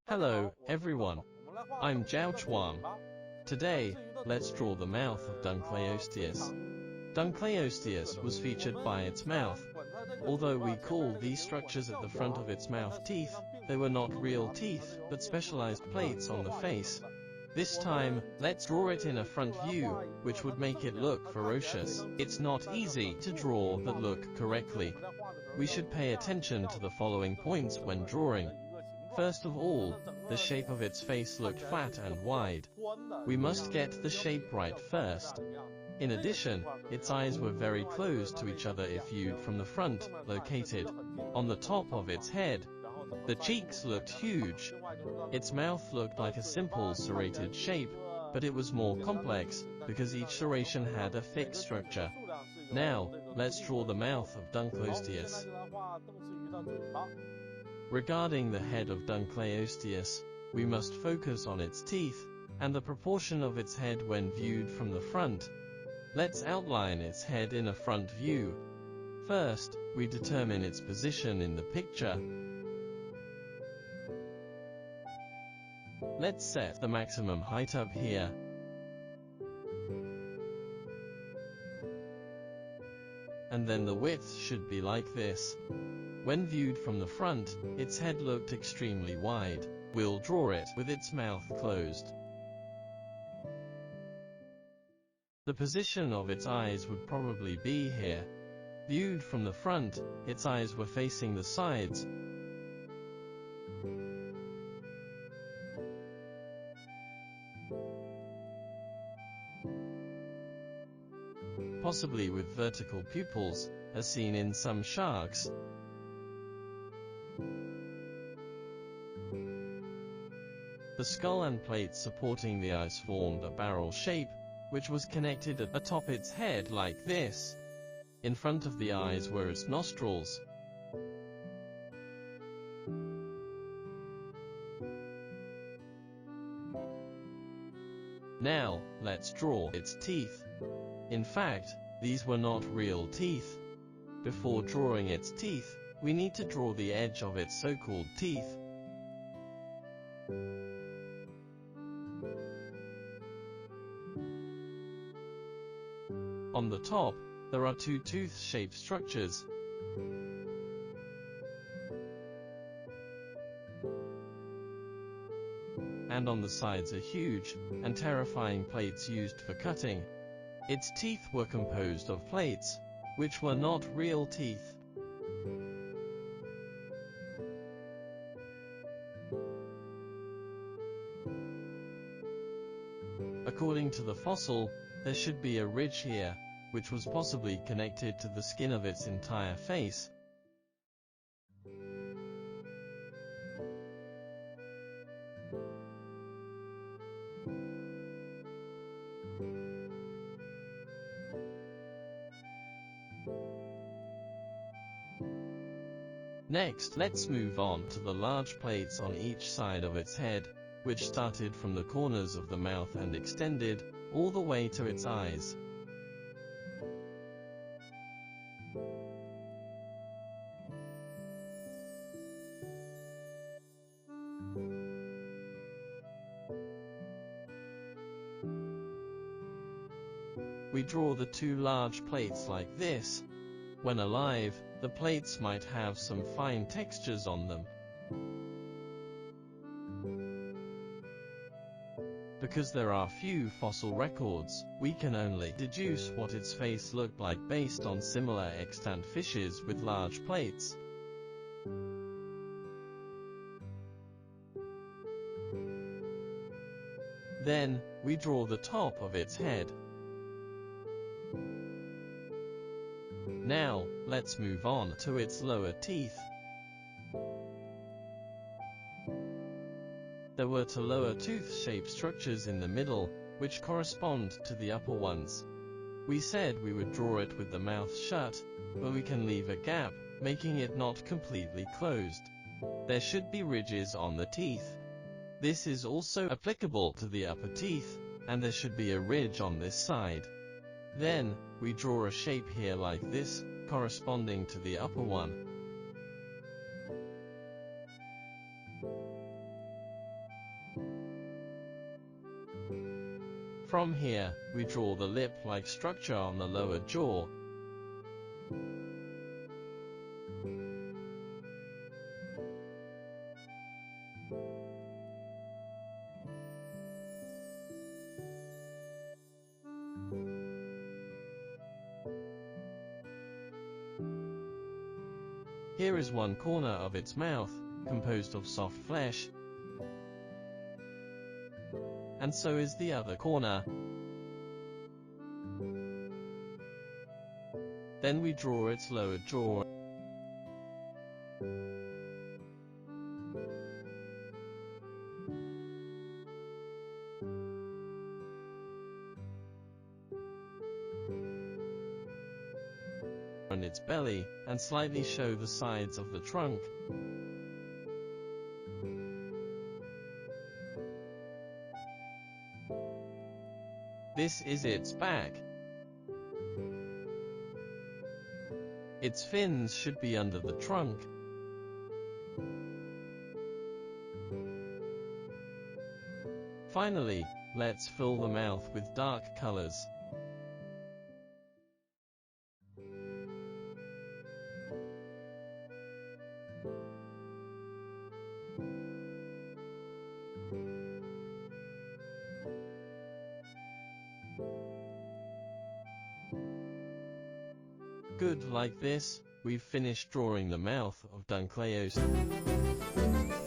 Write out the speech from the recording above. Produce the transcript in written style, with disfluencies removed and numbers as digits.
Hello, everyone. I'm ZHAO Chuang. Today, let's draw the mouth of Dunkleosteus. Dunkleosteus was featured by its mouth. Although we call these structures at the front of its mouth teeth, they were not real teeth, but specialized plates on the face. This time, let's draw it in a front view, which would make it look ferocious. It's not easy to draw that look correctly. We should pay attention to the following points when drawing. First of all, the shape of its face looked flat and wide. We must get the shape right first. In addition, its eyes were very close to each other if viewed from the front, located on the top of its head. The cheeks looked huge. Its mouth looked like a simple serrated shape, but it was more complex, because each serration had a fixed structure. Now, let's draw the mouth of Dunkleosteus. Regarding the head of Dunkleosteus, we must focus on its teeth, and the proportion of its head when viewed from the front. Let's outline its head in a front view. First, we determine its position in the picture. Let's set the maximum height up here. And then the width should be like this. When viewed from the front, its head looked extremely wide. We'll draw it with its mouth closed. The position of its eyes would probably be here. Viewed from the front, its eyes were facing the sides. Possibly with vertical pupils, as seen in some sharks. The skull and plates supporting the eyes formed a barrel shape, which was connected atop its head like this. In front of the eyes were its nostrils. Now, let's draw its teeth. In fact, these were not real teeth. Before drawing its teeth, we need to draw the edge of its so-called teeth. On the top, there are two tooth-shaped structures. And on the sides are huge and terrifying plates used for cutting. Its teeth were composed of plates, which were not real teeth. According to the fossil, there should be a ridge here, which was possibly connected to the skin of its entire face. Next, let's move on to the large plates on each side of its head, which started from the corners of the mouth and extended all the way to its eyes. We draw the two large plates like this. When alive, the plates might have some fine textures on them. Because there are few fossil records, we can only deduce what its face looked like based on similar extant fishes with large plates. Then, we draw the top of its head. Now, let's move on to its lower teeth. There were two lower tooth-shaped structures in the middle, which correspond to the upper ones. We said we would draw it with the mouth shut, but we can leave a gap, making it not completely closed. There should be ridges on the teeth. This is also applicable to the upper teeth, and there should be a ridge on this side. Then, we draw a shape here like this, corresponding to the upper one. From here, we draw the lip-like structure on the lower jaw. Here is one corner of its mouth, composed of soft flesh, and so is the other corner. Then we draw its lower jaw. And its belly, and slightly show the sides of the trunk. This is its back. Its fins should be under the trunk. Finally, let's fill the mouth with dark colors. Good, like this, we've finished drawing the mouth of Dunkleosteus.